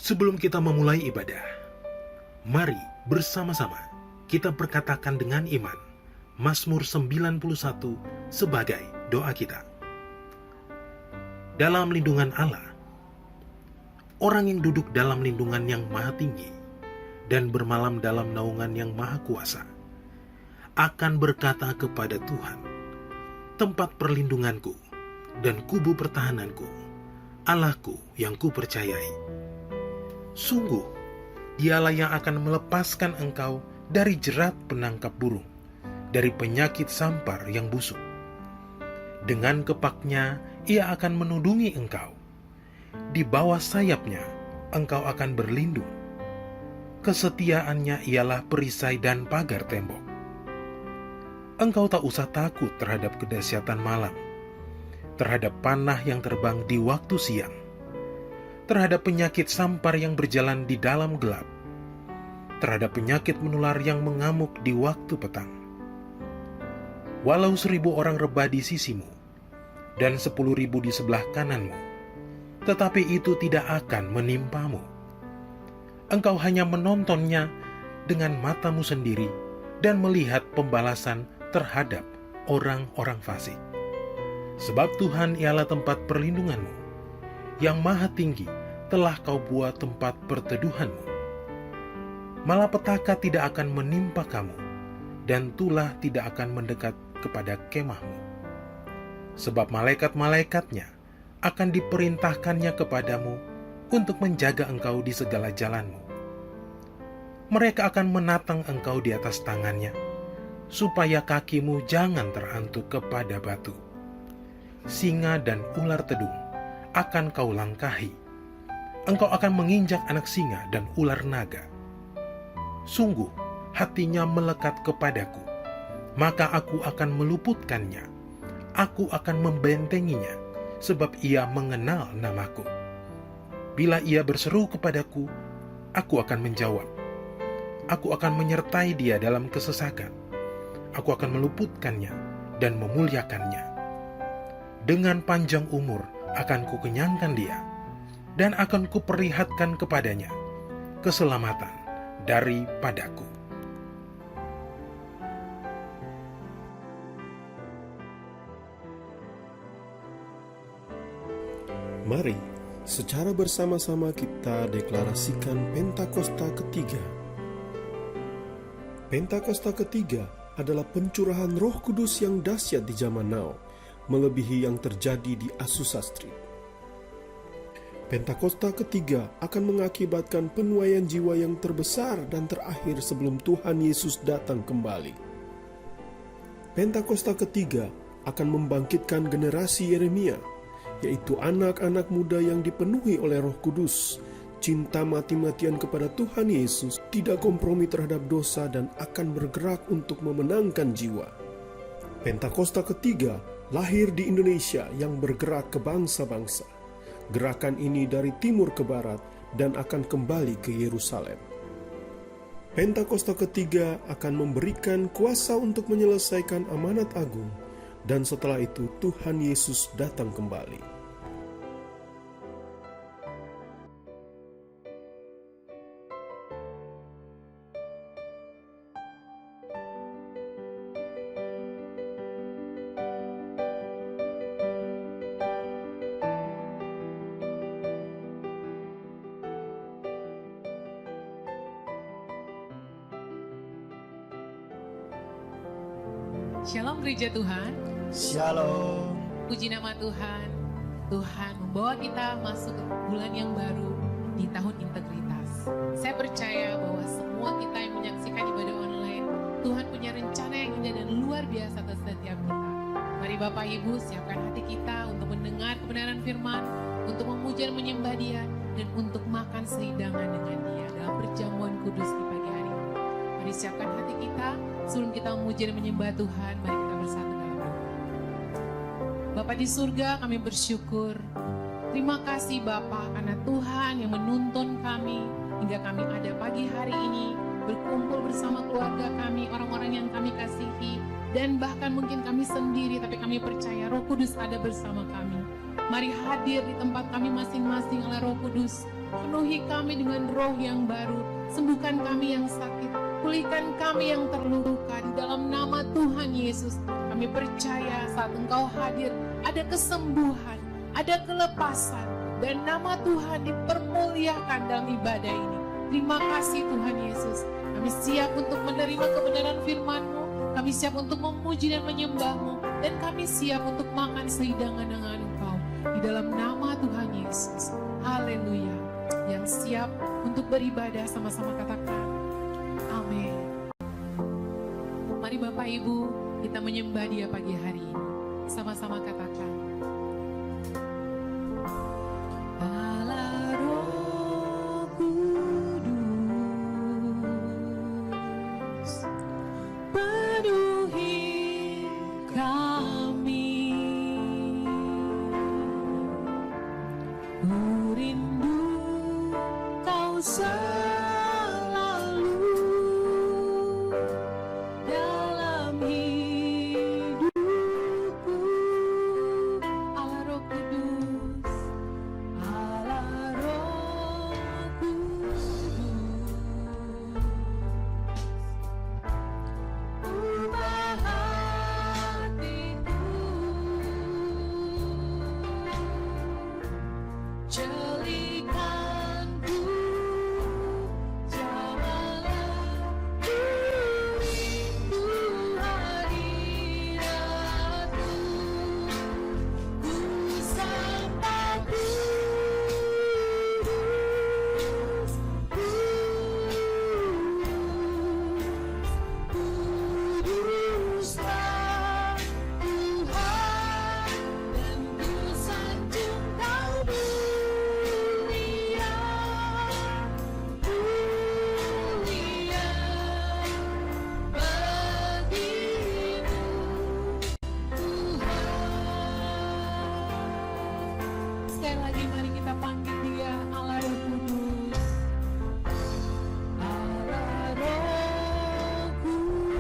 Sebelum kita memulai ibadah, mari bersama-sama kita perkatakan dengan iman Mazmur 91 sebagai doa kita. Dalam lindungan Allah, orang yang duduk dalam lindungan yang maha tinggi dan bermalam dalam naungan yang maha kuasa akan berkata kepada Tuhan, tempat perlindunganku dan kubu pertahananku, Allahku yang kupercayai. Sungguh, dialah yang akan melepaskan engkau dari jerat penangkap burung, dari penyakit sampar yang busuk. Dengan kepaknya, ia akan menudungi engkau. Di bawah sayapnya, engkau akan berlindung. Kesetiaannya ialah perisai dan pagar tembok. Engkau tak usah takut terhadap kedahsyatan malam, terhadap panah yang terbang di waktu siang, terhadap penyakit sampar yang berjalan di dalam gelap, terhadap penyakit menular yang mengamuk di waktu petang. Walau 1.000 orang rebah di sisimu, dan 10.000 di sebelah kananmu, tetapi itu tidak akan menimpamu. Engkau hanya menontonnya dengan matamu sendiri dan melihat pembalasan terhadap orang-orang fasik. Sebab Tuhan ialah tempat perlindunganmu, yang maha tinggi telah kau buat tempat perteduhanmu. Malapetaka tidak akan menimpa kamu, dan tulah tidak akan mendekat kepada kemahmu. Sebab malaikat-malaikatnya akan diperintahkannya kepadamu untuk menjaga engkau di segala jalanmu. Mereka akan menatang engkau di atas tangannya, supaya kakimu jangan terantuk kepada batu. Singa dan ular tedung akan kau langkahi. Engkau akan menginjak anak singa dan ular naga. Sungguh, hatinya melekat kepadaku, maka aku akan meluputkannya. Aku akan membentenginya, sebab ia mengenal namaku. Bila ia berseru kepadaku, aku akan menjawab. Aku akan menyertai dia dalam kesesakan. Aku akan meluputkannya dan memuliakannya. Dengan panjang umur akan kukenyangkan dia, dan akan kuperlihatkan kepadanya keselamatan daripadaku. Mari, secara bersama-sama kita deklarasikan Pentakosta ketiga. Pentakosta ketiga adalah pencurahan Roh Kudus yang dahsyat di zaman now, melebihi yang terjadi di Azusa Street. Pentakosta ketiga akan mengakibatkan penuaian jiwa yang terbesar dan terakhir sebelum Tuhan Yesus datang kembali. Pentakosta ketiga akan membangkitkan generasi Yeremia, yaitu anak-anak muda yang dipenuhi oleh Roh Kudus, cinta mati-matian kepada Tuhan Yesus, tidak kompromi terhadap dosa dan akan bergerak untuk memenangkan jiwa. Pentakosta ketiga lahir di Indonesia yang bergerak ke bangsa-bangsa. Gerakan ini dari timur ke barat dan akan kembali ke Yerusalem. Pentakosta ketiga akan memberikan kuasa untuk menyelesaikan amanat agung, dan setelah itu Tuhan Yesus datang kembali. Shalom gereja Tuhan. Shalom. Puji nama Tuhan. Tuhan membawa kita masuk ke bulan yang baru di tahun integritas. Saya percaya bahwa semua kita yang menyaksikan ibadah online, Tuhan punya rencana yang indah dan luar biasa atas setiap kita. Mari Bapak Ibu siapkan hati kita untuk mendengar kebenaran firman, untuk memuji dan menyembah Dia, dan untuk makan sehidangan dengan Dia dalam perjamuan kudus di pagi hari ini. Mari siapkan hati kita sebelum kita memuji dan menyembah Tuhan. Mari kita bersatu dalam doa. Bapa di surga, kami bersyukur. Terima kasih Bapa karena Tuhan yang menuntun kami hingga kami ada pagi hari ini berkumpul bersama keluarga kami, orang-orang yang kami kasihi, dan bahkan mungkin kami sendiri, tapi kami percaya Roh Kudus ada bersama kami. Mari hadir di tempat kami masing-masing oleh Roh Kudus. Penuhi kami dengan roh yang baru. Sembuhkan kami yang sakit. Pulihkan kami yang terluka. Di dalam nama Tuhan Yesus, kami percaya saat Engkau hadir, ada kesembuhan, ada kelepasan, dan nama Tuhan dipermuliakan dalam ibadah ini. Terima kasih Tuhan Yesus. Kami siap untuk menerima kebenaran firman-Mu. Kami siap untuk memuji dan menyembah-Mu. Dan kami siap untuk makan sehidangan dengan Engkau. Di dalam nama Tuhan Yesus. Haleluya. Yang siap untuk beribadah sama-sama katakan. Amin. Mari Bapak Ibu, kita menyembah Dia pagi hari ini. Sama-sama katakan. Allah Roh Kudus, penuhi kami. Ku rindu Kau selalu dalam hidupku. Allah Roh Kudus, Allah Roh Kudus, ubah hatiku, jadikanku jamalah ku rindu hadirat-Mu. Ku sembah Kudus, Kuduslah Tuhan, dan ku sanjung Kau mulia, mulia bagimu Tuhan. Sekali lagi mari kita panggil Dia, Allah Roh Kudus. Allah Roh Kudus,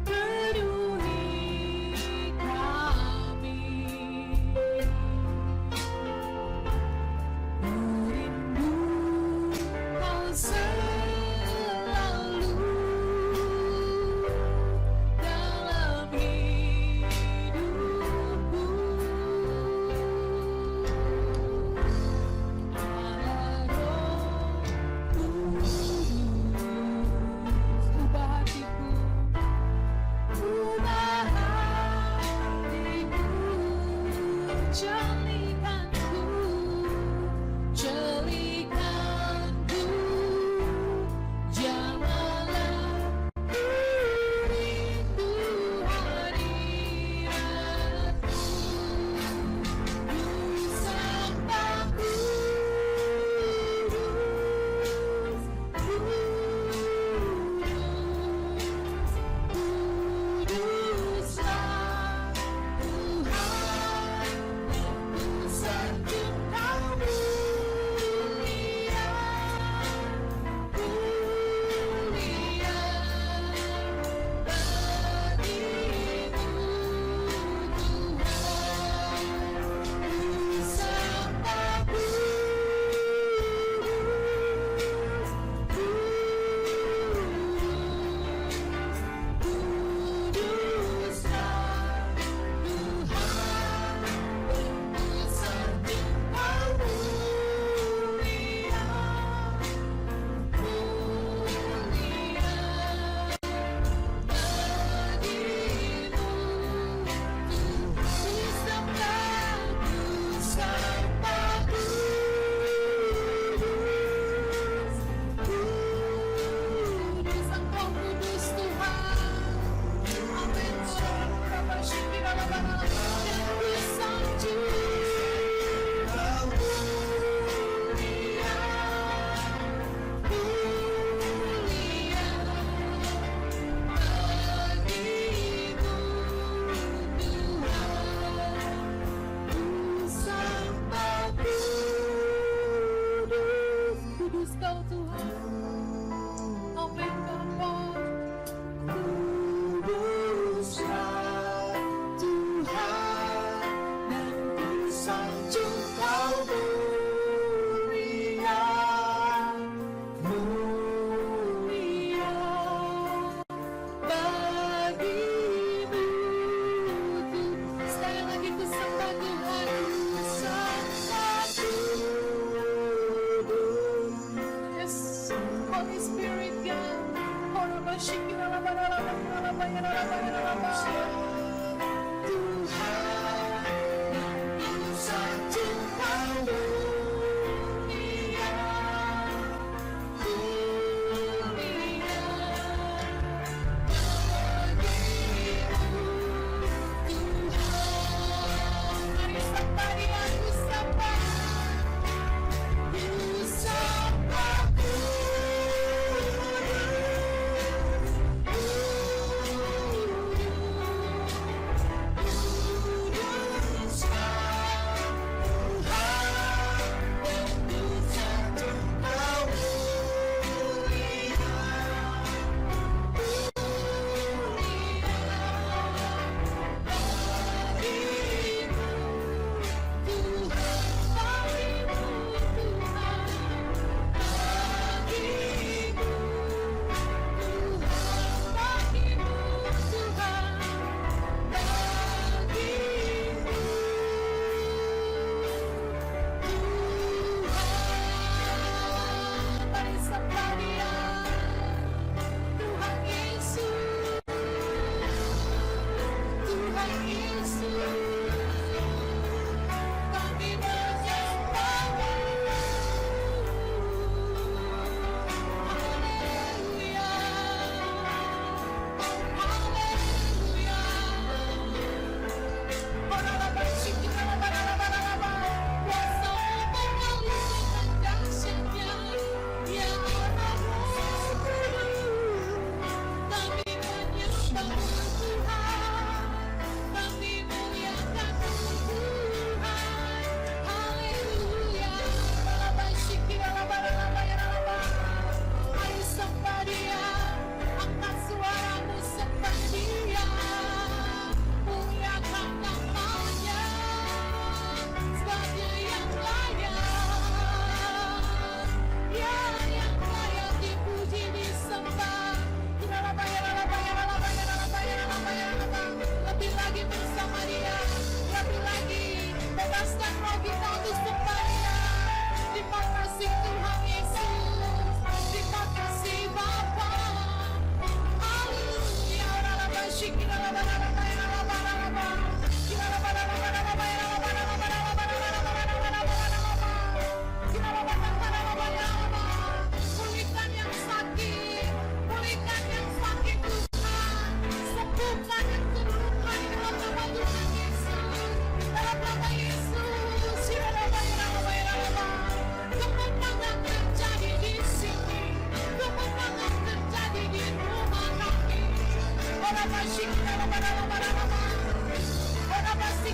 penuhi kami. Ku rindu Kau selalu dalam hidupku.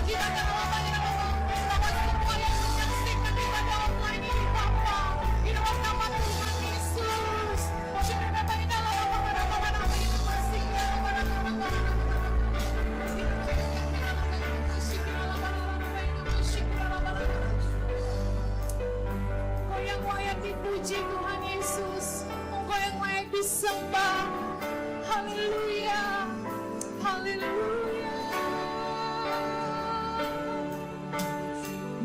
Kita dalam semua yang menyaksikan ibadah online ini Bapa, di dalam nama Tuhan Yesus. Engkau yang layak dipuji Tuhan Yesus, Engkau yang layak disembah. Haleluya, haleluya.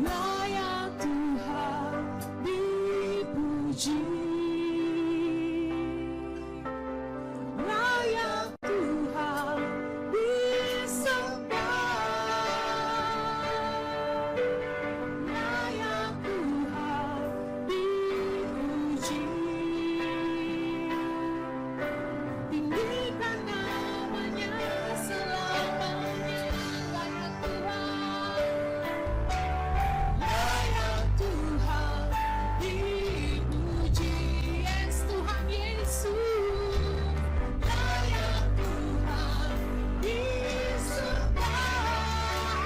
Layak Tuhan dipuji, layak Tuhan disembah, layak Tuhan dipuji. Tinggikan namanya selamanya, layak Tuhan, layak Tuhan dipuji. Yes, Tuhan Yesus, layak Tuhan disembah.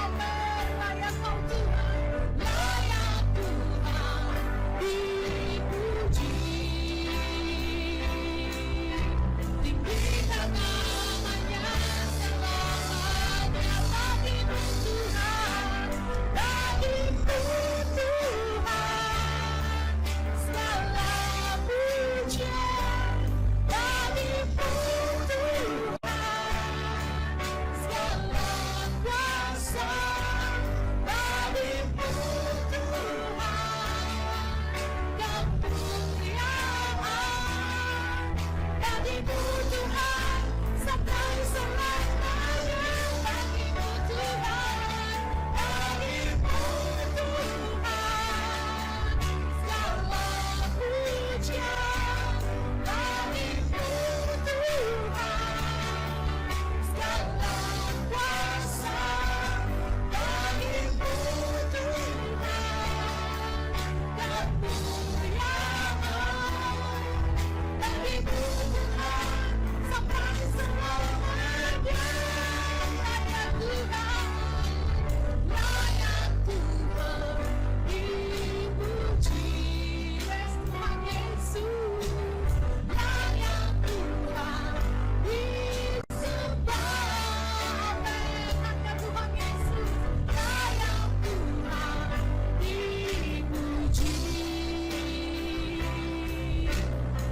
Amin. Layak Kau Tuhan, layak Tuhan dipuji. Tinggikan namanya selamanya, bagimu Tuhan, bagimu Tuhan, segala pujian, bagimu Tuhan, segala kuasa, bagimu Tuhan, dan kemuliaan bagimu Tuhan, sampai selamanya. Bagimu Tuhan, bagimu Tuhan, segala pujian, bagimu Tuhan, segala kuasa, bagimu Tuhan, dan kemuliaan bagimu Tuhan, sampai selamanya. Layak Tuhan, layak Tuhan dipuji. Yes, Tuhan Yesus, layak Tuhan disembah. Amin. Hanya Tuhan Yesus, layak Tuhan dipuji.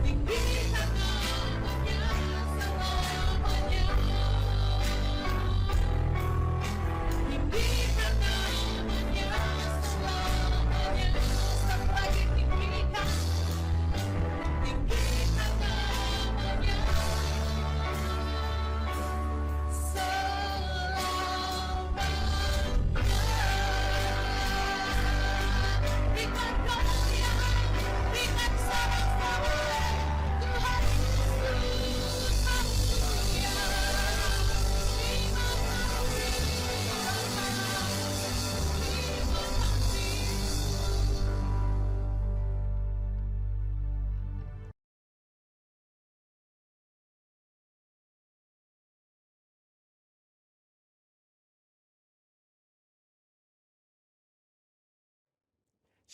Tinggikan namanya selamanya, tinggikan namanya selamanya, sampai ditinggikan, tinggikan namanya selamanya. Berikan kemuliaan, berikan sorak-sorai Tuhan Yesus, haleluya. Terima kasih.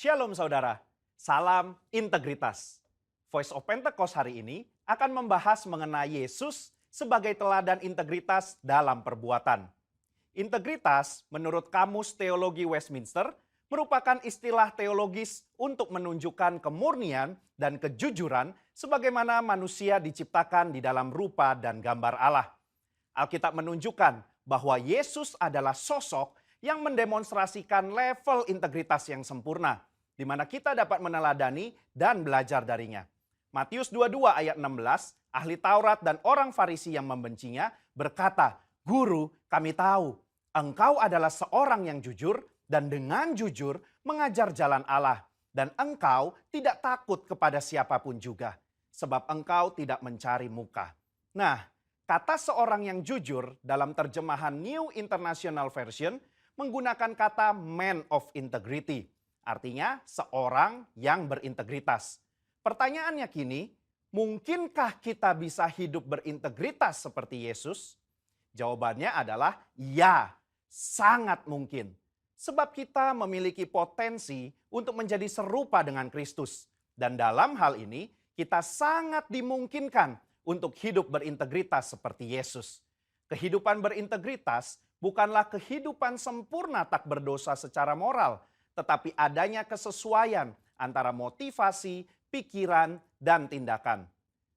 Shalom saudara, salam integritas. Voice of Pentecost hari ini akan membahas mengenai Yesus sebagai teladan integritas dalam perbuatan. Integritas menurut Kamus Teologi Westminster merupakan istilah teologis untuk menunjukkan kemurnian dan kejujuran sebagaimana manusia diciptakan di dalam rupa dan gambar Allah. Alkitab menunjukkan bahwa Yesus adalah sosok yang mendemonstrasikan level integritas yang sempurna, di mana kita dapat meneladani dan belajar darinya. Matius 22 ayat 16, ahli Taurat dan orang Farisi yang membencinya berkata, "Guru, kami tahu, engkau adalah seorang yang jujur dan dengan jujur mengajar jalan Allah, dan engkau tidak takut kepada siapapun juga, sebab engkau tidak mencari muka." Nah, kata seorang yang jujur dalam terjemahan New International Version menggunakan kata man of integrity. Artinya seorang yang berintegritas. Pertanyaannya kini, mungkinkah kita bisa hidup berintegritas seperti Yesus? Jawabannya adalah ya. Sangat mungkin. Sebab kita memiliki potensi untuk menjadi serupa dengan Kristus. Dan dalam hal ini, kita sangat dimungkinkan untuk hidup berintegritas seperti Yesus. Kehidupan berintegritas bukanlah kehidupan sempurna tak berdosa secara moral, tetapi adanya kesesuaian antara motivasi, pikiran, dan tindakan.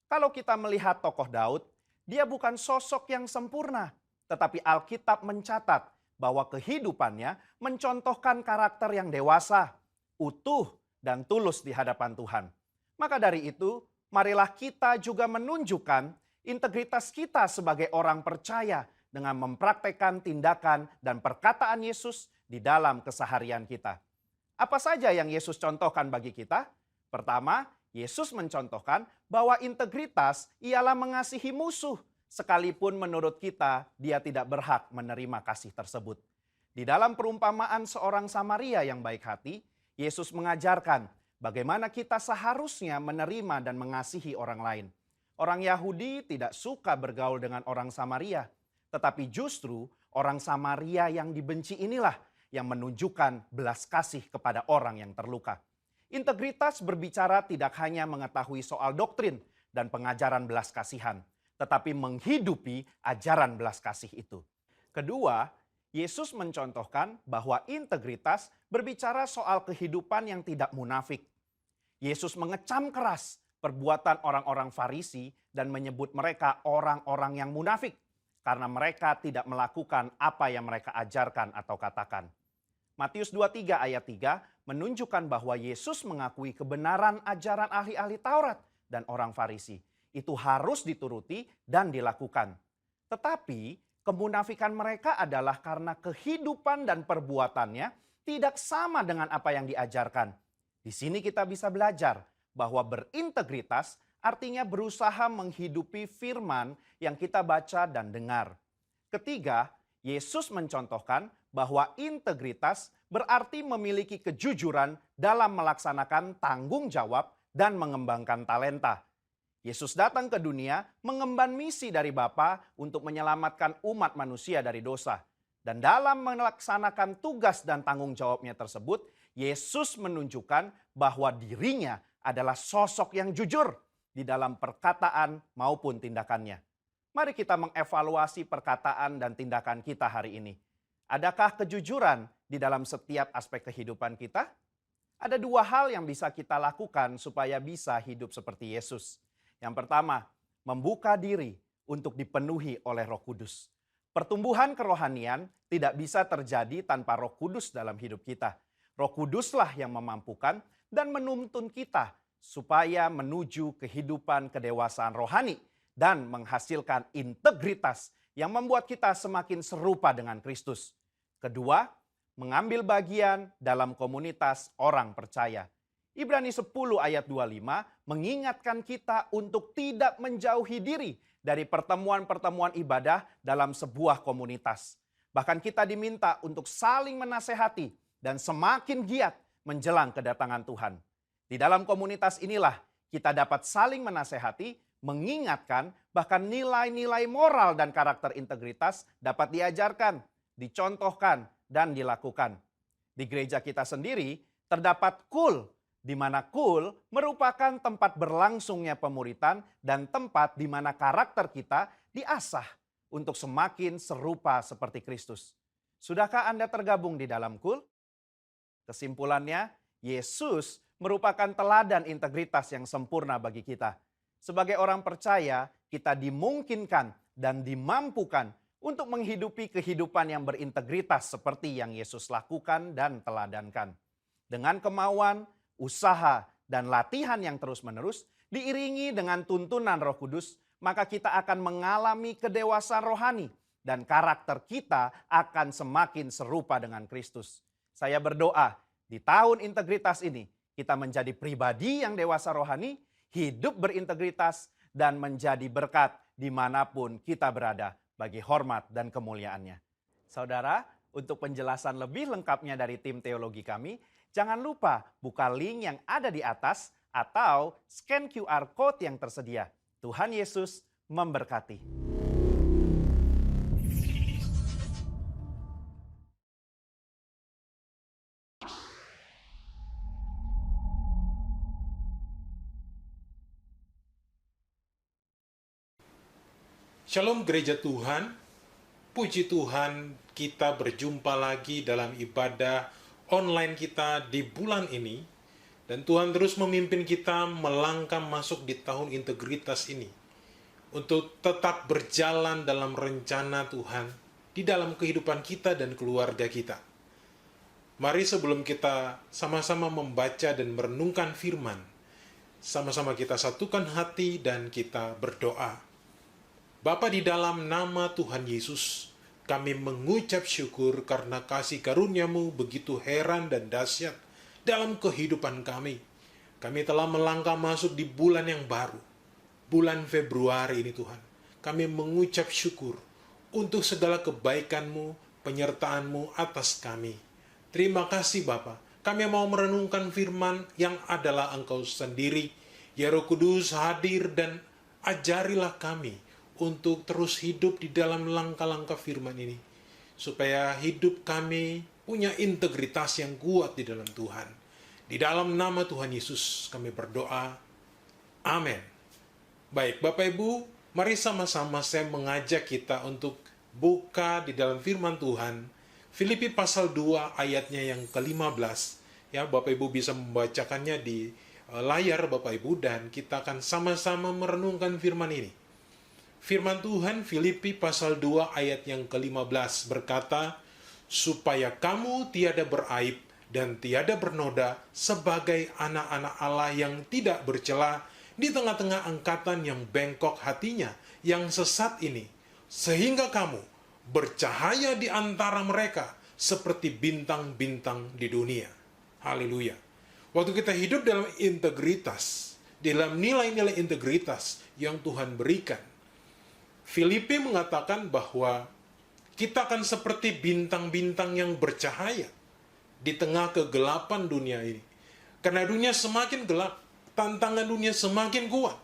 Kalau kita melihat tokoh Daud, dia bukan sosok yang sempurna, tetapi Alkitab mencatat bahwa kehidupannya mencontohkan karakter yang dewasa, utuh, dan tulus di hadapan Tuhan. Maka dari itu, marilah kita juga menunjukkan integritas kita sebagai orang percaya dengan mempraktekkan tindakan dan perkataan Yesus di dalam keseharian kita. Apa saja yang Yesus contohkan bagi kita? Pertama, Yesus mencontohkan bahwa integritas ialah mengasihi musuh, sekalipun menurut kita dia tidak berhak menerima kasih tersebut. Di dalam perumpamaan seorang Samaria yang baik hati, Yesus mengajarkan bagaimana kita seharusnya menerima dan mengasihi orang lain. Orang Yahudi tidak suka bergaul dengan orang Samaria, tetapi justru orang Samaria yang dibenci inilah yang menunjukkan belas kasih kepada orang yang terluka. Integritas berbicara tidak hanya mengetahui soal doktrin dan pengajaran belas kasihan, tetapi menghidupi ajaran belas kasih itu. Kedua, Yesus mencontohkan bahwa integritas berbicara soal kehidupan yang tidak munafik. Yesus mengecam keras perbuatan orang-orang Farisi dan menyebut mereka orang-orang yang munafik karena mereka tidak melakukan apa yang mereka ajarkan atau katakan. Matius 23 ayat 3 menunjukkan bahwa Yesus mengakui kebenaran ajaran ahli-ahli Taurat dan orang Farisi. Itu harus dituruti dan dilakukan. Tetapi kemunafikan mereka adalah karena kehidupan dan perbuatannya tidak sama dengan apa yang diajarkan. Di sini kita bisa belajar bahwa berintegritas artinya berusaha menghidupi firman yang kita baca dan dengar. Ketiga, Yesus mencontohkan bahwa integritas berarti memiliki kejujuran dalam melaksanakan tanggung jawab dan mengembangkan talenta. Yesus datang ke dunia mengemban misi dari Bapa untuk menyelamatkan umat manusia dari dosa. Dan dalam melaksanakan tugas dan tanggung jawabnya tersebut, Yesus menunjukkan bahwa dirinya adalah sosok yang jujur di dalam perkataan maupun tindakannya. Mari kita mengevaluasi perkataan dan tindakan kita hari ini. Adakah kejujuran di dalam setiap aspek kehidupan kita? Ada dua hal yang bisa kita lakukan supaya bisa hidup seperti Yesus. Yang pertama, membuka diri untuk dipenuhi oleh Roh Kudus. Pertumbuhan kerohanian tidak bisa terjadi tanpa Roh Kudus dalam hidup kita. Roh Kuduslah yang memampukan dan menuntun kita supaya menuju kehidupan kedewasaan rohani dan menghasilkan integritas yang membuat kita semakin serupa dengan Kristus. Kedua, mengambil bagian dalam komunitas orang percaya. Ibrani 10 ayat 25 mengingatkan kita untuk tidak menjauhi diri dari pertemuan-pertemuan ibadah dalam sebuah komunitas. Bahkan kita diminta untuk saling menasehati dan semakin giat menjelang kedatangan Tuhan. Di dalam komunitas inilah kita dapat saling menasehati, mengingatkan, bahkan nilai-nilai moral dan karakter integritas dapat diajarkan, dicontohkan, dan dilakukan. Di gereja kita sendiri terdapat KUL, di mana KUL merupakan tempat berlangsungnya pemuritan dan tempat di mana karakter kita diasah untuk semakin serupa seperti Kristus. Sudahkah Anda tergabung di dalam KUL? Kesimpulannya, Yesus merupakan teladan integritas yang sempurna bagi kita. Sebagai orang percaya, kita dimungkinkan dan dimampukan untuk menghidupi kehidupan yang berintegritas seperti yang Yesus lakukan dan teladankan. Dengan kemauan, usaha, dan latihan yang terus-menerus, diiringi dengan tuntunan Roh Kudus, maka kita akan mengalami kedewasaan rohani dan karakter kita akan semakin serupa dengan Kristus. Saya berdoa di tahun integritas ini, kita menjadi pribadi yang dewasa rohani, hidup berintegritas, dan menjadi berkat dimanapun kita berada bagi hormat dan kemuliaannya. Saudara, untuk penjelasan lebih lengkapnya dari tim teologi kami, jangan lupa buka link yang ada di atas atau scan QR Code yang tersedia. Tuhan Yesus memberkati. Shalom gereja Tuhan, puji Tuhan kita berjumpa lagi dalam ibadah online kita di bulan ini. Dan Tuhan terus memimpin kita melangkah masuk di tahun integritas ini. Untuk tetap berjalan dalam rencana Tuhan di dalam kehidupan kita dan keluarga kita. Mari sebelum kita sama-sama membaca dan merenungkan firman, sama-sama kita satukan hati dan kita berdoa. Bapa, di dalam nama Tuhan Yesus, kami mengucap syukur karena kasih karunia-Mu begitu heran dan dahsyat dalam kehidupan kami. Kami telah melangkah masuk di bulan yang baru, bulan Februari ini Tuhan. Kami mengucap syukur untuk segala kebaikan-Mu, penyertaan-Mu atas kami. Terima kasih Bapa. Kami mau merenungkan firman yang adalah Engkau sendiri. Ya Roh Kudus, hadir dan ajarilah kami untuk terus hidup di dalam langkah-langkah firman ini. Supaya hidup kami punya integritas yang kuat di dalam Tuhan. Di dalam nama Tuhan Yesus kami berdoa. Amin. Baik, Bapak Ibu, mari sama-sama saya mengajak kita untuk buka di dalam firman Tuhan. Filipi pasal 2 ayatnya yang ke-15. Ya, Bapak Ibu bisa membacakannya di layar Bapak Ibu dan kita akan sama-sama merenungkan firman ini. Firman Tuhan Filipi pasal 2 ayat yang ke-15 berkata, supaya kamu tiada beraib dan tiada bernoda sebagai anak-anak Allah yang tidak bercela di tengah-tengah angkatan yang bengkok hatinya, yang sesat ini, sehingga kamu bercahaya di antara mereka seperti bintang-bintang di dunia. Haleluya. Waktu kita hidup dalam integritas, dalam nilai-nilai integritas yang Tuhan berikan, Filipi mengatakan bahwa kita akan seperti bintang-bintang yang bercahaya di tengah kegelapan dunia ini. Karena dunia semakin gelap, tantangan dunia semakin kuat.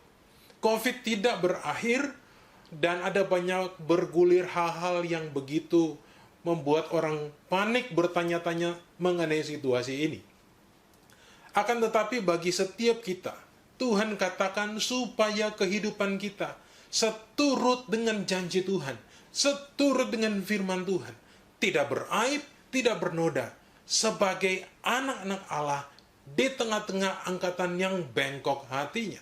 COVID tidak berakhir, dan ada banyak bergulir hal-hal yang begitu membuat orang panik bertanya-tanya mengenai situasi ini. Akan tetapi bagi setiap kita, Tuhan katakan supaya kehidupan kita seturut dengan janji Tuhan, seturut dengan firman Tuhan, tidak beraib, tidak bernoda, sebagai anak-anak Allah di tengah-tengah angkatan yang bengkok hatinya.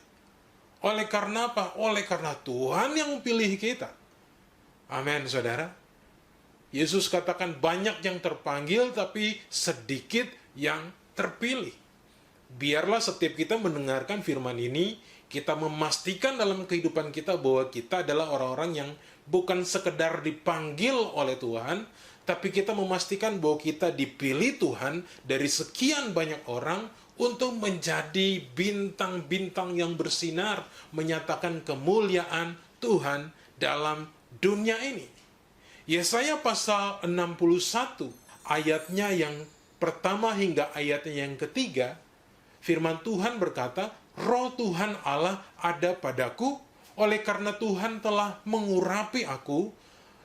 Oleh karena apa? Oleh karena Tuhan yang pilih kita. Amin, saudara. Yesus katakan banyak yang terpanggil, tapi sedikit yang terpilih. Biarlah setiap kita mendengarkan firman ini, kita memastikan dalam kehidupan kita bahwa kita adalah orang-orang yang bukan sekedar dipanggil oleh Tuhan, tapi kita memastikan bahwa kita dipilih Tuhan dari sekian banyak orang untuk menjadi bintang-bintang yang bersinar, menyatakan kemuliaan Tuhan dalam dunia ini. Yesaya pasal 61, ayatnya yang pertama hingga ayatnya yang ketiga, firman Tuhan berkata, Roh Tuhan Allah ada padaku, oleh karena Tuhan telah mengurapi aku,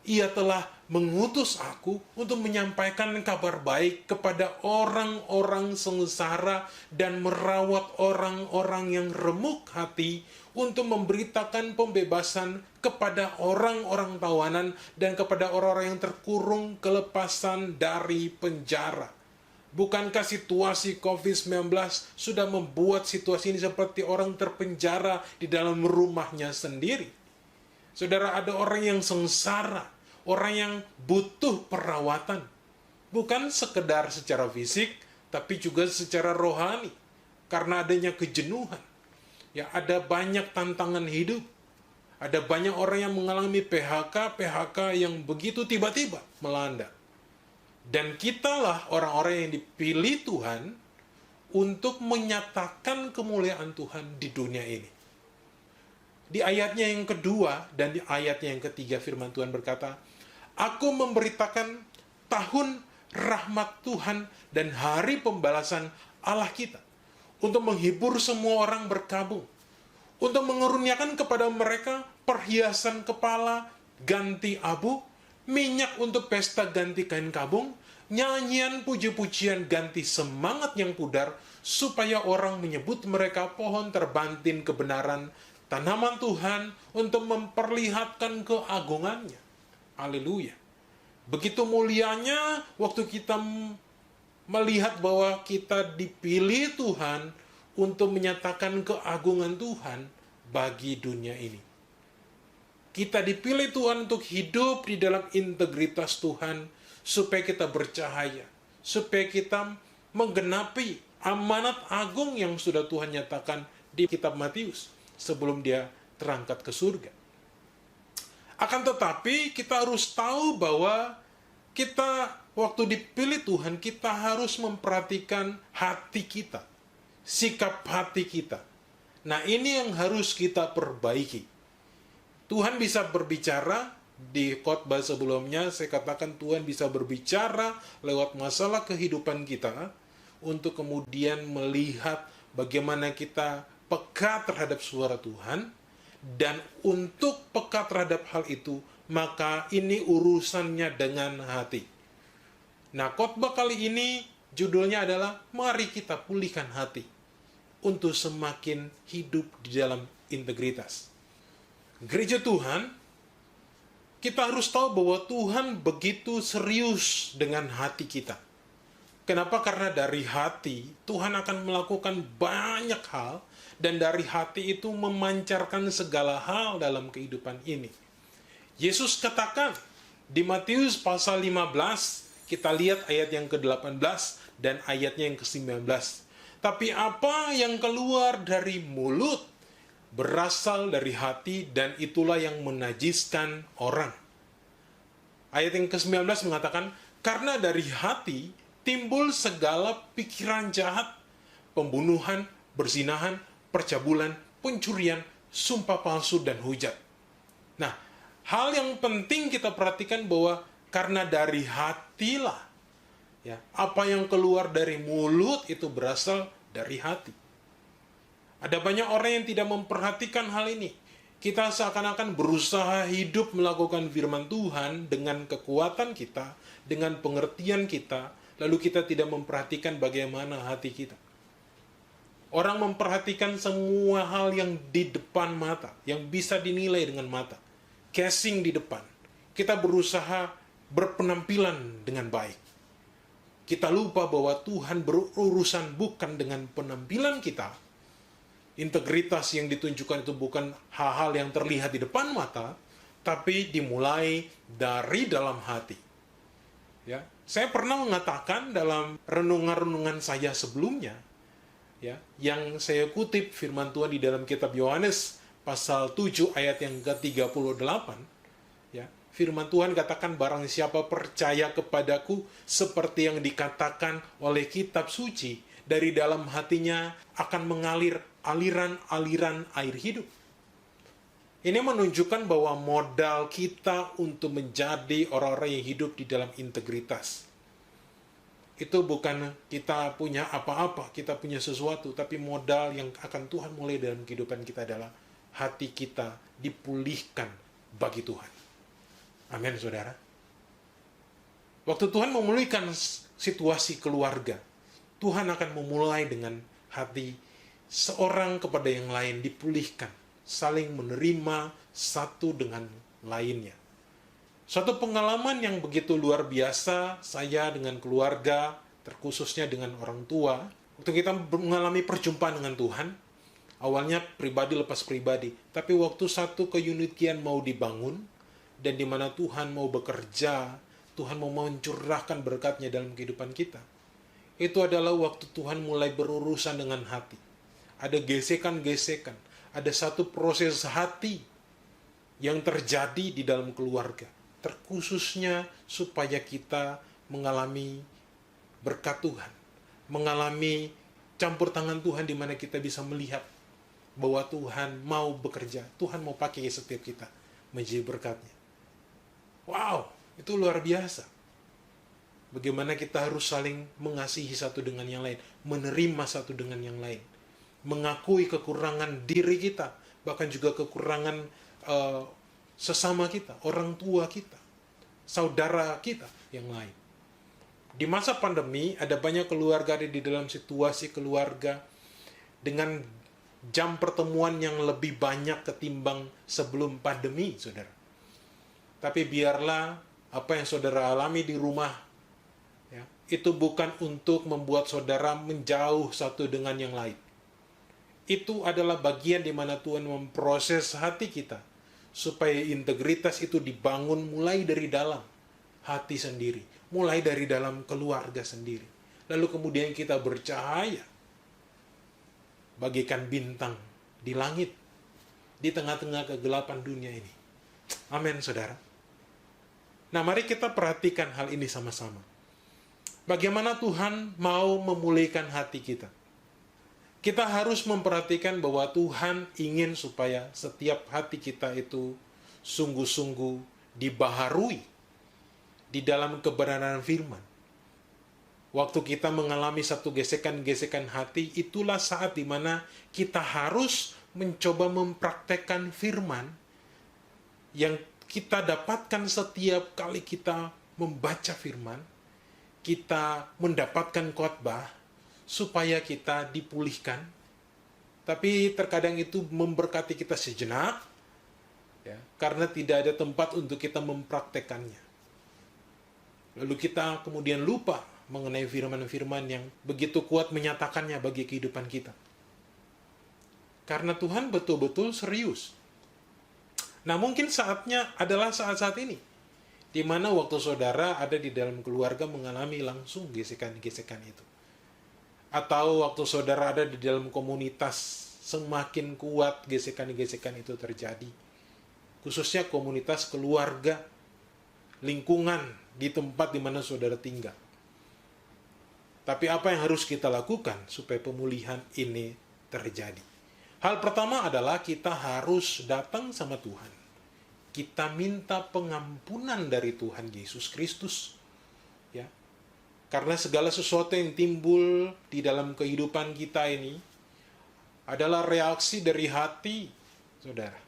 Ia telah mengutus aku untuk menyampaikan kabar baik kepada orang-orang sengsara dan merawat orang-orang yang remuk hati, untuk memberitakan pembebasan kepada orang-orang tawanan dan kepada orang-orang yang terkurung kelepasan dari penjara. Bukankah situasi COVID-19 sudah membuat situasi ini seperti orang terpenjara di dalam rumahnya sendiri? Saudara, ada orang yang sengsara, orang yang butuh perawatan. Bukan sekedar secara fisik, tapi juga secara rohani. Karena adanya kejenuhan. Ya, ada banyak tantangan hidup. Ada banyak orang yang mengalami PHK yang begitu tiba-tiba melanda. Dan kitalah orang-orang yang dipilih Tuhan untuk menyatakan kemuliaan Tuhan di dunia ini. Di ayatnya yang kedua dan di ayatnya yang ketiga firman Tuhan berkata, Aku memberitakan tahun rahmat Tuhan dan hari pembalasan Allah kita, untuk menghibur semua orang berkabung, untuk mengeruniakan kepada mereka perhiasan kepala ganti abu, minyak untuk pesta ganti kain kabung, nyanyian puji-pujian ganti semangat yang pudar, supaya orang menyebut mereka pohon terbantin kebenaran, tanaman Tuhan untuk memperlihatkan keagungannya. Haleluya. Begitu mulianya waktu kita melihat bahwa kita dipilih Tuhan untuk menyatakan keagungan Tuhan bagi dunia ini. Kita dipilih Tuhan untuk hidup di dalam integritas Tuhan, supaya kita bercahaya, supaya kita menggenapi amanat agung yang sudah Tuhan nyatakan di kitab Matius sebelum dia terangkat ke surga. Akan tetapi kita harus tahu bahwa kita waktu dipilih Tuhan, kita harus memperhatikan hati kita, sikap hati kita. Nah, ini yang harus kita perbaiki. Tuhan bisa berbicara, di khotbah sebelumnya saya katakan Tuhan bisa berbicara lewat masalah kehidupan kita untuk kemudian melihat bagaimana kita peka terhadap suara Tuhan, dan untuk peka terhadap hal itu, maka ini urusannya dengan hati. Nah, khotbah kali ini judulnya adalah Mari Kita Pulihkan Hati untuk semakin hidup di dalam integritas. Gereja Tuhan, kita harus tahu bahwa Tuhan begitu serius dengan hati kita. Kenapa? Karena dari hati Tuhan akan melakukan banyak hal, dan dari hati itu memancarkan segala hal dalam kehidupan ini. Yesus katakan di Matius pasal 15, kita lihat ayat yang ke-18 dan ayatnya yang ke-19. Tapi apa yang keluar dari mulut berasal dari hati, dan itulah yang menajiskan orang. Ayat yang ke-19 mengatakan, karena dari hati timbul segala pikiran jahat, pembunuhan, berzinahan, percabulan, pencurian, sumpah palsu, dan hujat. Nah, hal yang penting kita perhatikan bahwa karena dari hatilah, ya, apa yang keluar dari mulut itu berasal dari hati. Ada banyak orang yang tidak memperhatikan hal ini. Kita seakan-akan berusaha hidup melakukan firman Tuhan dengan kekuatan kita, dengan pengertian kita, lalu kita tidak memperhatikan bagaimana hati kita. Orang memperhatikan semua hal yang di depan mata, yang bisa dinilai dengan mata. Casing di depan. Kita berusaha berpenampilan dengan baik. Kita lupa bahwa Tuhan berurusan bukan dengan penampilan kita. Integritas yang ditunjukkan itu bukan hal-hal yang terlihat di depan mata, tapi dimulai dari dalam hati. Ya, saya pernah mengatakan dalam renungan-renungan saya sebelumnya, ya, yang saya kutip firman Tuhan di dalam kitab Yohanes pasal 7 ayat yang ke-38, ya, firman Tuhan katakan, barang siapa percaya kepadaku seperti yang dikatakan oleh kitab suci, dari dalam hatinya akan mengalir aliran-aliran air hidup. Ini menunjukkan bahwa modal kita untuk menjadi orang-orang yang hidup di dalam integritas. Itu bukan kita punya apa-apa, kita punya sesuatu, tapi modal yang akan Tuhan mulai dalam kehidupan kita adalah hati kita dipulihkan bagi Tuhan. Amin, saudara. Waktu Tuhan memulihkan situasi keluarga, Tuhan akan memulai dengan hati seorang kepada yang lain dipulihkan, saling menerima satu dengan lainnya. Suatu pengalaman yang begitu luar biasa, saya dengan keluarga, terkhususnya dengan orang tua, waktu kita mengalami perjumpaan dengan Tuhan, awalnya pribadi lepas pribadi, tapi waktu satu keunikian mau dibangun, dan di mana Tuhan mau bekerja, Tuhan mau mencurahkan berkat-Nya dalam kehidupan kita, itu adalah waktu Tuhan mulai berurusan dengan hati. Ada gesekan-gesekan, ada satu proses hati yang terjadi di dalam keluarga, terkhususnya supaya kita mengalami berkat Tuhan, mengalami campur tangan Tuhan di mana kita bisa melihat bahwa Tuhan mau bekerja, Tuhan mau pakai setiap kita menjadi berkat-Nya. Wow, itu luar biasa. Bagaimana kita harus saling mengasihi satu dengan yang lain, menerima satu dengan yang lain, mengakui kekurangan diri kita, bahkan juga kekurangan sesama kita, orang tua kita, saudara kita yang lain. Di masa pandemi, ada banyak keluarga di dalam situasi keluarga dengan jam pertemuan yang lebih banyak ketimbang sebelum pandemi, saudara. Tapi biarlah apa yang saudara alami di rumah, ya, itu bukan untuk membuat saudara menjauh satu dengan yang lain. Itu adalah bagian di mana Tuhan memproses hati kita, supaya integritas itu dibangun mulai dari dalam hati sendiri, mulai dari dalam keluarga sendiri. Lalu kemudian kita bercahaya bagaikan bintang di langit, di tengah-tengah kegelapan dunia ini. Amin, saudara. Nah, mari kita perhatikan hal ini sama-sama. Bagaimana Tuhan mau memulihkan hati kita? Kita harus memperhatikan bahwa Tuhan ingin supaya setiap hati kita itu sungguh-sungguh dibaharui di dalam kebenaran firman. Waktu kita mengalami satu gesekan-gesekan hati, itulah saat di mana kita harus mencoba mempraktekkan firman yang kita dapatkan setiap kali kita membaca firman, kita mendapatkan khotbah, supaya kita dipulihkan. Tapi terkadang itu memberkati kita sejenak, ya, karena tidak ada tempat untuk kita mempraktekannya. Lalu kita kemudian lupa mengenai firman-firman yang begitu kuat menyatakannya bagi kehidupan kita. Karena Tuhan betul-betul serius. Nah, mungkin saatnya adalah saat-saat ini, di mana waktu saudara ada di dalam keluarga mengalami langsung gesekan-gesekan itu. Atau waktu saudara ada di dalam komunitas, semakin kuat gesekan-gesekan itu terjadi. Khususnya komunitas keluarga, lingkungan di tempat di mana saudara tinggal. Tapi apa yang harus kita lakukan supaya pemulihan ini terjadi? Hal pertama adalah kita harus datang sama Tuhan. Kita minta pengampunan dari Tuhan Yesus Kristus. Ya. Karena segala sesuatu yang timbul di dalam kehidupan kita ini adalah reaksi dari hati, saudara.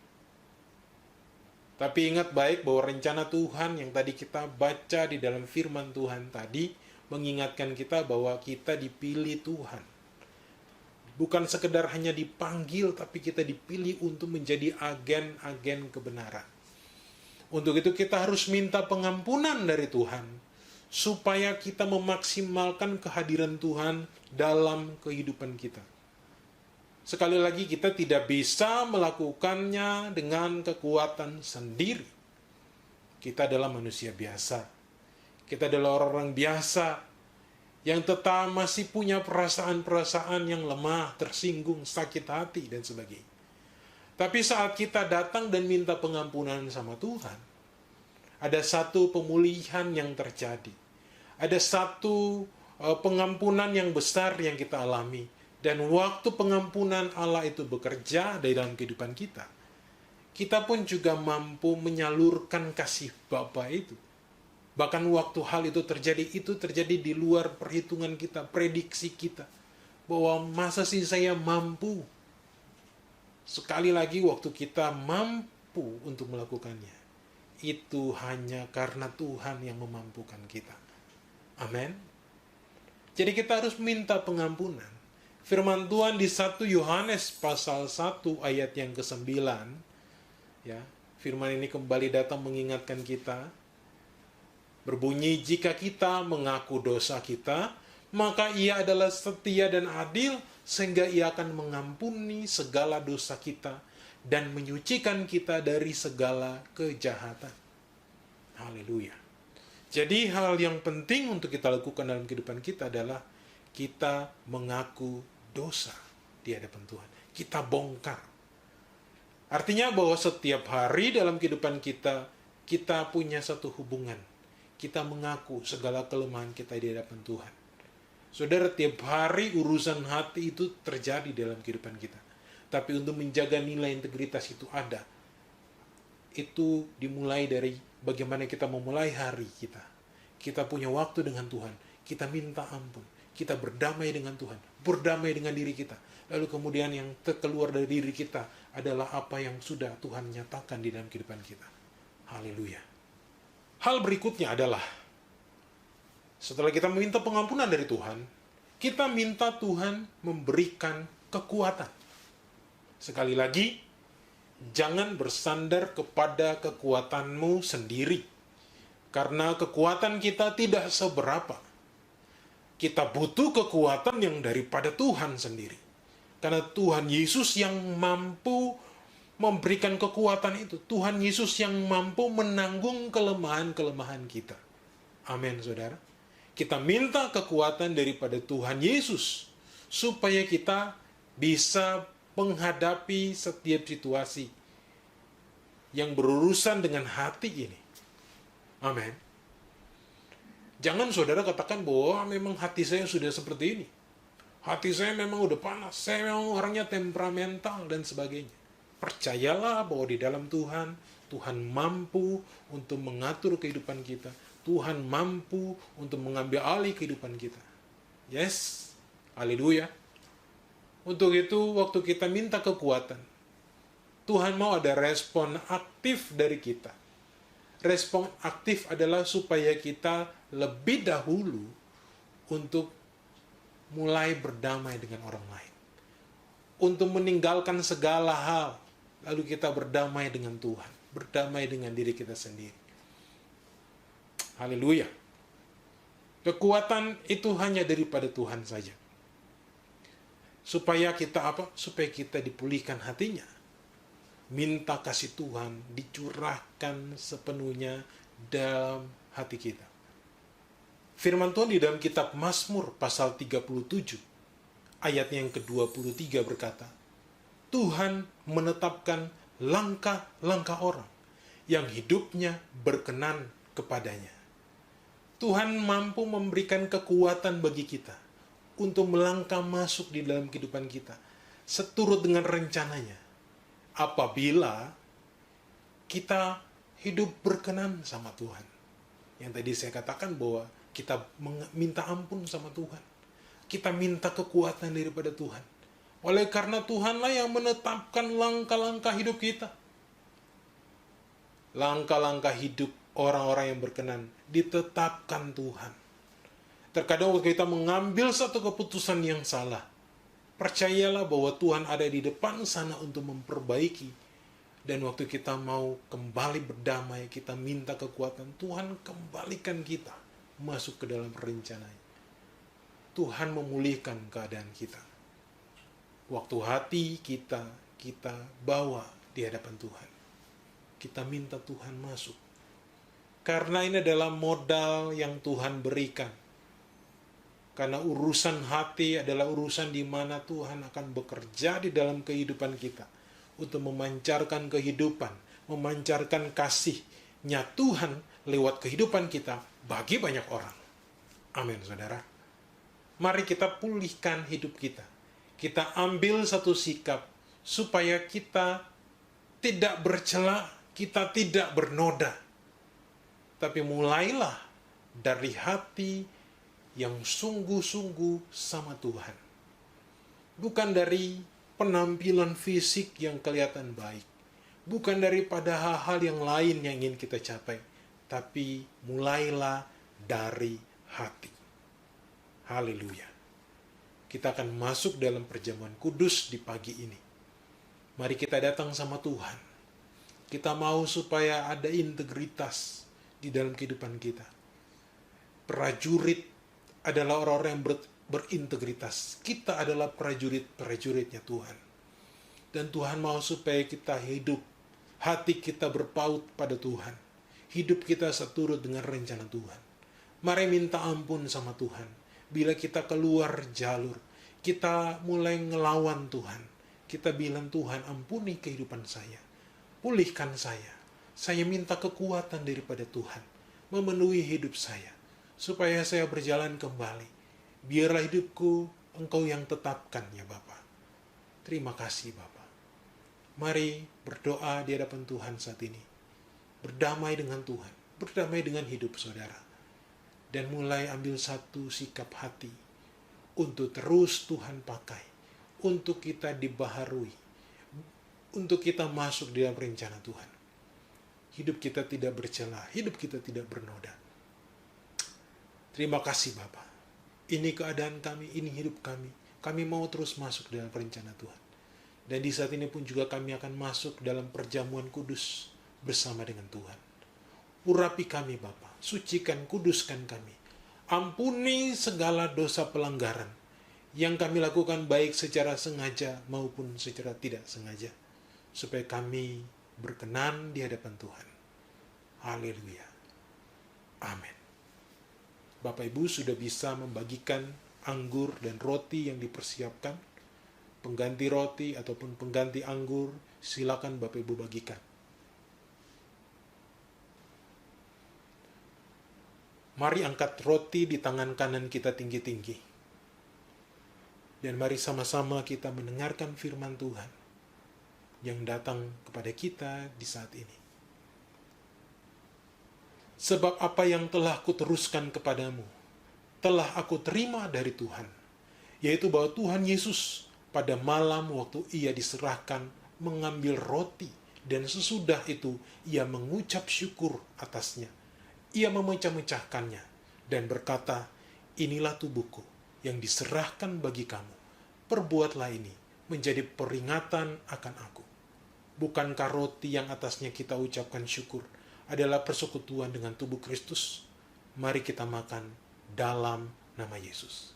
Tapi ingat baik bahwa rencana Tuhan yang tadi kita baca di dalam firman Tuhan tadi mengingatkan kita bahwa kita dipilih Tuhan. Bukan sekedar hanya dipanggil, tapi kita dipilih untuk menjadi agen-agen kebenaran. Untuk itu kita harus minta pengampunan dari Tuhan, supaya kita memaksimalkan kehadiran Tuhan dalam kehidupan kita. Sekali lagi, kita tidak bisa melakukannya dengan kekuatan sendiri. Kita adalah manusia biasa. Kita adalah orang-orang biasa yang tetap masih punya perasaan-perasaan yang lemah, tersinggung, sakit hati, dan sebagainya. Tapi saat kita datang dan minta pengampunan sama Tuhan, ada satu pemulihan yang terjadi. Ada satu pengampunan yang besar yang kita alami. Dan waktu pengampunan Allah itu bekerja di dalam kehidupan kita, kita pun juga mampu menyalurkan kasih Bapa itu. Bahkan waktu hal itu terjadi di luar perhitungan kita, prediksi kita. Bahwa masa sih saya mampu? Sekali lagi waktu kita mampu untuk melakukannya, itu hanya karena Tuhan yang memampukan kita. Amin. Jadi kita harus minta pengampunan. Firman Tuhan di 1 Yohanes pasal 1 ayat yang ke-9, ya, firman ini kembali datang mengingatkan kita. Berbunyi, jika kita mengaku dosa kita, maka Ia adalah setia dan adil, sehingga Ia akan mengampuni segala dosa kita dan menyucikan kita dari segala kejahatan. Haleluya. Jadi hal yang penting untuk kita lakukan dalam kehidupan kita adalah kita mengaku dosa di hadapan Tuhan. Kita bongkar. Artinya bahwa setiap hari dalam kehidupan kita, kita punya satu hubungan. Kita mengaku segala kelemahan kita di hadapan Tuhan. Saudara, tiap hari urusan hati itu terjadi dalam kehidupan kita. Tapi untuk menjaga nilai integritas itu ada. Itu dimulai dari bagaimana kita memulai hari kita. Kita punya waktu dengan Tuhan. Kita minta ampun. Kita berdamai dengan Tuhan. Berdamai dengan diri kita. Lalu kemudian yang keluar dari diri kita adalah apa yang sudah Tuhan nyatakan di dalam kehidupan kita. Haleluya. Hal berikutnya adalah, setelah kita meminta pengampunan dari Tuhan, kita minta Tuhan memberikan kekuatan. Sekali lagi, jangan bersandar kepada kekuatanmu sendiri. Karena kekuatan kita tidak seberapa. Kita butuh kekuatan yang daripada Tuhan sendiri. Karena Tuhan Yesus yang mampu memberikan kekuatan itu. Tuhan Yesus yang mampu menanggung kelemahan-kelemahan kita. Amin, saudara. Kita minta kekuatan daripada Tuhan Yesus supaya kita bisa menghadapi setiap situasi yang berurusan dengan hati ini. Amin. Jangan saudara katakan bahwa memang hati saya sudah seperti ini. Hati saya memang udah panas, saya memang orangnya temperamental dan sebagainya. Percayalah bahwa di dalam Tuhan, Tuhan mampu untuk mengatur kehidupan kita. Tuhan mampu untuk mengambil alih kehidupan kita. Yes, haleluya. Untuk itu, waktu kita minta kekuatan, Tuhan mau ada respon aktif dari kita. Respon aktif adalah supaya kita lebih dahulu untuk mulai berdamai dengan orang lain. Untuk meninggalkan segala hal, lalu kita berdamai dengan Tuhan. Berdamai dengan diri kita sendiri. Haleluya. Kekuatan itu hanya daripada Tuhan saja. Supaya kita apa? Supaya kita dipulihkan hatinya. Minta kasih Tuhan dicurahkan sepenuhnya dalam hati kita. Firman Tuhan di dalam kitab Mazmur pasal 37 ayat yang ke-23 berkata, Tuhan menetapkan langkah-langkah orang yang hidupnya berkenan kepadanya. Tuhan mampu memberikan kekuatan bagi kita untuk melangkah masuk di dalam kehidupan kita seturut dengan rencananya. Apabila kita hidup berkenan sama Tuhan. Yang tadi saya katakan bahwa kita minta ampun sama Tuhan. Kita minta kekuatan daripada Tuhan. Oleh karena Tuhanlah yang menetapkan langkah-langkah hidup kita. Langkah-langkah hidup orang-orang yang berkenan ditetapkan Tuhan. Terkadang waktu kita mengambil satu keputusan yang salah, percayalah bahwa Tuhan ada di depan sana untuk memperbaiki. Dan waktu kita mau kembali berdamai, kita minta kekuatan, Tuhan kembalikan kita masuk ke dalam rencananya. Tuhan memulihkan keadaan kita. Waktu hati kita bawa di hadapan Tuhan. Kita minta Tuhan masuk. Karena ini adalah modal yang Tuhan berikan. Karena urusan hati adalah urusan di mana Tuhan akan bekerja di dalam kehidupan kita. Untuk memancarkan kehidupan, memancarkan kasih-Nya Tuhan lewat kehidupan kita bagi banyak orang. Amin, saudara. Mari kita pulihkan hidup kita. Kita ambil satu sikap supaya kita tidak bercela, kita tidak bernoda. Tapi mulailah dari hati yang sungguh-sungguh sama Tuhan. Bukan dari penampilan fisik yang kelihatan baik. Bukan daripada hal-hal yang lain yang ingin kita capai. Tapi mulailah dari hati. Haleluya. Kita akan masuk dalam perjamuan kudus di pagi ini. Mari kita datang sama Tuhan. Kita mau supaya ada integritas di dalam kehidupan kita. Prajurit adalah orang-orang yang berintegritas. Kita adalah prajurit-prajuritnya Tuhan. Dan Tuhan mau supaya kita hidup, hati kita berpaut pada Tuhan. Hidup kita seturut dengan rencana Tuhan. Mari minta ampun sama Tuhan. Bila kita keluar jalur, kita mulai ngelawan Tuhan. Kita bilang, Tuhan ampuni kehidupan saya. Pulihkan saya. Saya minta kekuatan daripada Tuhan. Memenuhi hidup saya. Supaya saya berjalan kembali. Biarlah hidupku Engkau yang tetapkan ya Bapa. Terima kasih Bapa. Mari berdoa di hadapan Tuhan saat ini. Berdamai dengan Tuhan. Berdamai dengan hidup saudara. Dan mulai ambil satu sikap hati. Untuk terus Tuhan pakai. Untuk kita dibaharui. Untuk kita masuk di dalam rencana Tuhan. Hidup kita tidak bercela. Hidup kita tidak bernoda. Terima kasih Bapa. Ini keadaan kami, ini hidup kami. Kami mau terus masuk dalam rencana Tuhan. Dan di saat ini pun juga kami akan masuk dalam perjamuan kudus bersama dengan Tuhan. Urapi kami Bapa, sucikan, kuduskan kami. Ampuni segala dosa pelanggaran yang kami lakukan baik secara sengaja maupun secara tidak sengaja. Supaya kami berkenan di hadapan Tuhan. Haleluya. Amin. Bapak Ibu sudah bisa membagikan anggur dan roti yang dipersiapkan. Pengganti roti ataupun pengganti anggur, silakan Bapak Ibu bagikan. Mari angkat roti di tangan kanan kita tinggi-tinggi. Dan mari sama-sama kita mendengarkan firman Tuhan yang datang kepada kita di saat ini. Sebab apa yang telah kuteruskan kepadamu, telah aku terima dari Tuhan, yaitu bahwa Tuhan Yesus pada malam waktu ia diserahkan mengambil roti, dan sesudah itu ia mengucap syukur atasnya. Ia memecah-mecahkannya dan berkata, inilah tubuhku yang diserahkan bagi kamu. Perbuatlah ini menjadi peringatan akan aku. Bukankah roti yang atasnya kita ucapkan syukur adalah persekutuan dengan tubuh Kristus? Mari kita makan dalam nama Yesus.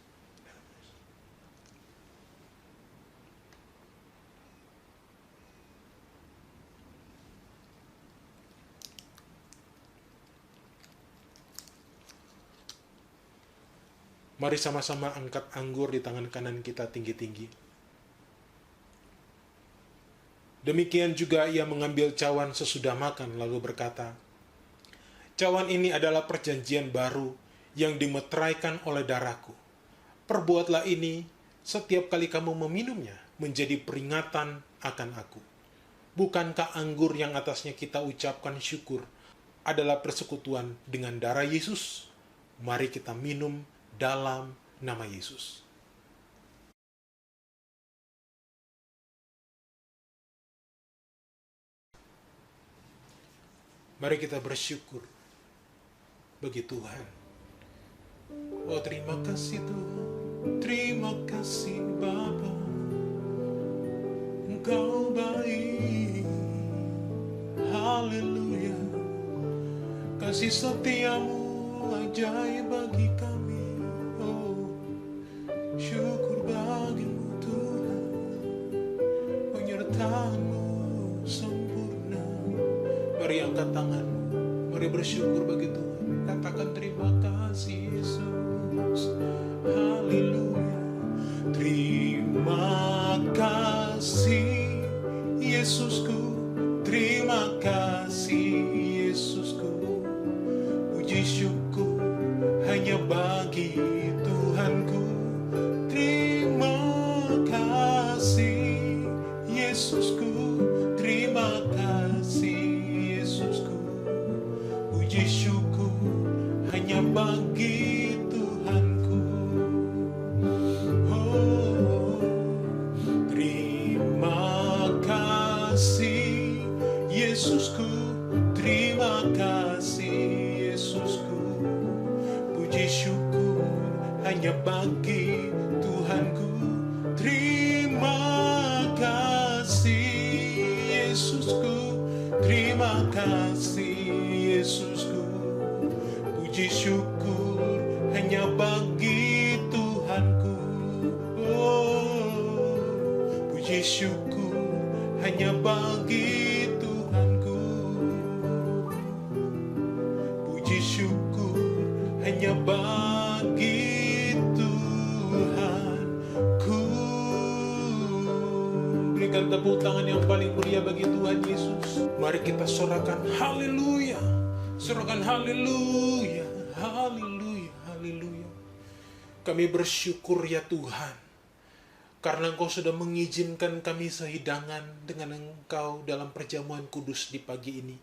Mari sama-sama angkat anggur di tangan kanan kita tinggi-tinggi. Demikian juga ia mengambil cawan sesudah makan lalu berkata, cawan ini adalah perjanjian baru yang dimeteraikan oleh darahku. Perbuatlah ini setiap kali kamu meminumnya menjadi peringatan akan aku. Bukankah anggur yang atasnya kita ucapkan syukur adalah persekutuan dengan darah Yesus? Mari kita minum dalam nama Yesus. Mari kita bersyukur bagi Tuhan. Oh, terima kasih Tuhan, terima kasih Bapa, Engkau baik. Haleluya. Kasih setiamu ajaib bagi kami. Oh, syukur bagimu Tuhan, penyertaanmu sempurna. Mari angkat tanganmu, mari bersyukur bagi Tuhan. Katakan terima kasih Yesus. Haleluya. Terima kasih Yesusku, terima kasih Yesusku. Puji syukur hanya bagi Tuhanku. Terima kasih Yesusku, terima kasih Yesusku. Puji syukur hanya bagi Tuhanku. Oh, terima kasih Yesusku, terima kasih Yesusku. Puji syukur hanya bagi Tuhanku. Terima kasih Yesusku, terima kasih Yesusku. Puji syukur hanya bagi Tuhanku. Oh, puji syukur hanya bagi Tuhanku. Puji syukur hanya bagi Tuhanku. Berikan tepuk tangan yang paling mulia bagi Tuhan Yesus. Mari kita sorakan haleluya. Sorakan haleluya. Haleluya. Haleluya. Kami bersyukur ya Tuhan, karena Engkau sudah mengizinkan kami sehidangan dengan Engkau dalam perjamuan kudus di pagi ini.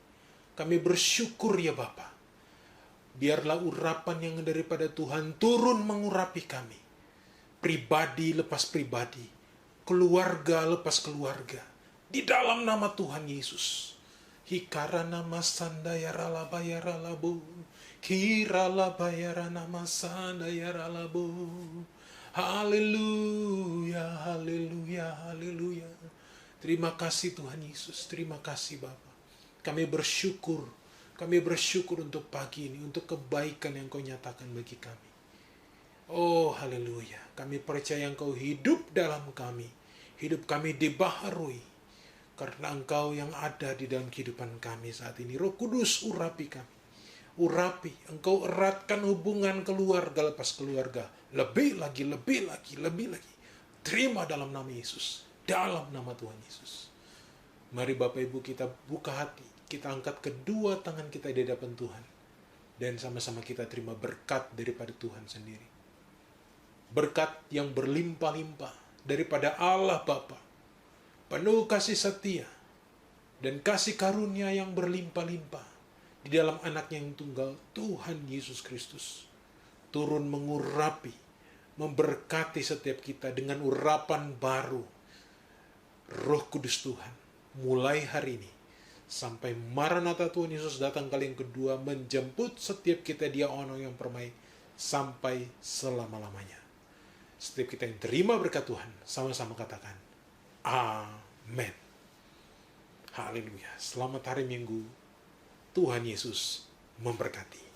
Kami bersyukur ya Bapa. Biarlah urapan yang daripada Tuhan turun mengurapi kami. Pribadi lepas pribadi, keluarga lepas keluarga, di dalam nama Tuhan Yesus. Hikarana masandayara labayara labo, kirala bayarana masandayara labo. Haleluya, haleluya, haleluya. Terima kasih Tuhan Yesus, terima kasih Bapa. Kami bersyukur untuk pagi ini, untuk kebaikan yang Kau nyatakan bagi kami. Oh haleluya, kami percaya Engkau hidup dalam kami. Hidup kami dibaharui karena Engkau yang ada di dalam kehidupan kami saat ini. Roh Kudus, urapi kami. Urapi, Engkau eratkan hubungan keluarga lepas keluarga. Lebih lagi. Terima dalam nama Yesus. Dalam nama Tuhan Yesus. Mari Bapak Ibu kita buka hati. Kita angkat kedua tangan kita di hadapan Tuhan. Dan sama-sama kita terima berkat daripada Tuhan sendiri. Berkat yang berlimpah-limpah daripada Allah Bapa. Penuh kasih setia dan kasih karunia yang berlimpah-limpah di dalam anaknya yang tunggal, Tuhan Yesus Kristus. Turun mengurapi, memberkati setiap kita dengan urapan baru. Roh Kudus Tuhan, mulai hari ini, sampai Maranatha Tuhan Yesus datang kali yang kedua, menjemput setiap kita dia ono yang permai, sampai selama-lamanya. Setiap kita yang terima berkat Tuhan, sama-sama katakan, amin. Haleluya. Selamat hari Minggu. Tuhan Yesus memberkati.